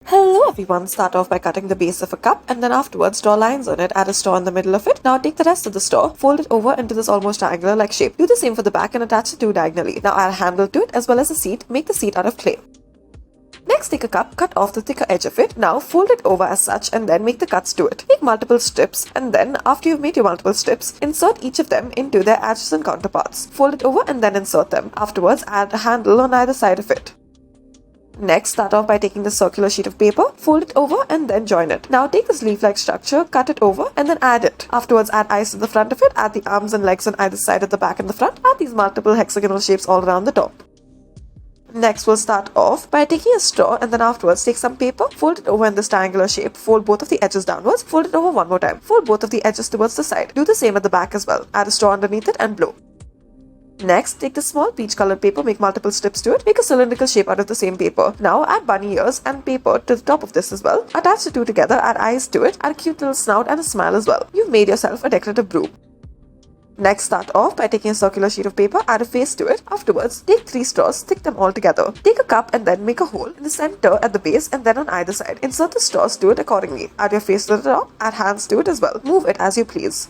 Hello everyone, start off by cutting the base of a cup and then afterwards draw lines on it, add a straw in the middle of it. Now take the rest of the straw, fold it over into this almost triangular like shape. Do the same for the back and attach the two diagonally. Now add a handle to it as well as a seat, make the seat out of clay. Next take a cup, cut off the thicker edge of it. Now fold it over as such and then make the cuts to it. Make multiple strips and then after you've made your multiple strips, insert each of them into their adjacent counterparts. Fold it over and then insert them. Afterwards add a handle on either side of it. Next, start off by taking the circular sheet of paper, fold it over and then join it. Now take this leaf-like structure, cut it over and then add it. Afterwards add eyes to the front of it, add the arms and legs on either side at the back and the front, add these multiple hexagonal shapes all around the top. Next, we'll start off by taking a straw and then afterwards take some paper, fold it over in this triangular shape, fold both of the edges downwards, fold it over one more time, fold both of the edges towards the side. Do the same at the back as well. Add a straw underneath it and blow. Next, take the small peach colored paper, make multiple strips to it, make a cylindrical shape out of the same paper. Now add bunny ears and paper to the top of this as well. Attach the two together, add eyes to it, add a cute little snout and a smile as well. You've made yourself a decorative broom. Next, start off by taking a circular sheet of paper, add a face to it. Afterwards, take 3 straws, stick them all together. Take a cup and then make a hole in the center at the base and then on either side. Insert the straws to it accordingly. Add your face to the top, add hands to it as well. Move it as you please.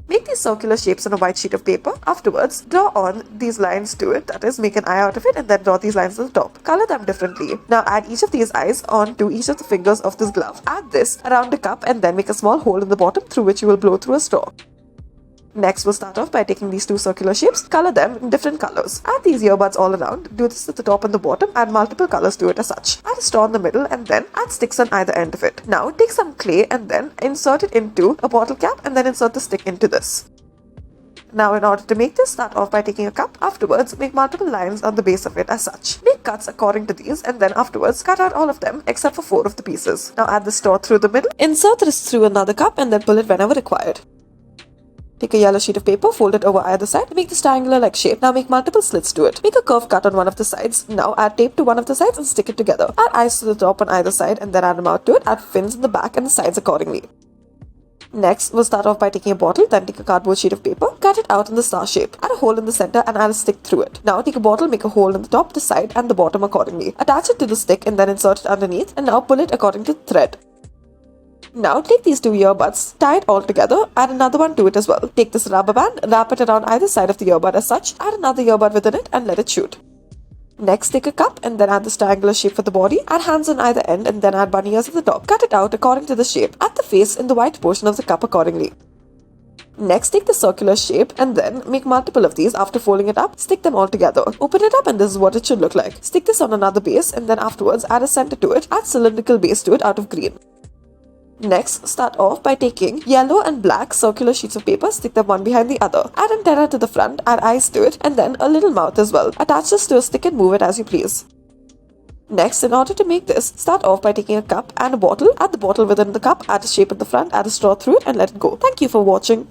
Make these circular shapes on a white sheet of paper. Afterwards, draw on these lines to it, that is, make an eye out of it and then draw these lines at the top. Color them differently. Now add each of these eyes onto each of the fingers of this glove. Add this around the cup and then make a small hole in the bottom through which you will blow through a straw. Next, we'll start off by taking these 2 circular shapes, color them in different colors. Add these earbuds all around. Do this at the top and the bottom, add multiple colors to it as such. Add a straw in the middle and then add sticks on either end of it. Now take some clay and then insert it into a bottle cap and then insert the stick into this. Now in order to make this, start off by taking a cup. Afterwards, make multiple lines on the base of it as such. Make cuts according to these and then afterwards cut out all of them except for 4 of the pieces. Now add the straw through the middle, insert this through another cup and then pull it whenever required. Take a yellow sheet of paper, fold it over either side, make this triangular like shape. Now make multiple slits to it. Make a curved cut on one of the sides. Now add tape to one of the sides and stick it together. Add eyes to the top on either side and then add a mouth to it. Add fins in the back and the sides accordingly. Next, we'll start off by taking a bottle, then take a cardboard sheet of paper, cut it out in the star shape. Add a hole in the center and add a stick through it. Now take a bottle, make a hole in the top, the side and the bottom accordingly. Attach it to the stick and then insert it underneath and now pull it according to the thread. Now take these 2 earbuds, tie it all together, add another one to it as well. Take this rubber band, wrap it around either side of the earbud as such, add another earbud within it and let it shoot. Next, take a cup and then add this triangular shape for the body, add hands on either end and then add bunny ears at the top. Cut it out according to the shape, add the face in the white portion of the cup accordingly. Next, take the circular shape and then make multiple of these. After folding it up, stick them all together. Open it up and this is what it should look like. Stick this on another base and then afterwards add a center to it, add cylindrical base to it out of green. Next, start off by taking yellow and black circular sheets of paper, stick them one behind the other. Add antenna to the front, add eyes to it, and then a little mouth as well. Attach this to a stick and move it as you please. Next, in order to make this, start off by taking a cup and a bottle. Add the bottle within the cup, add a shape at the front, add a straw through it, and let it go. Thank you for watching.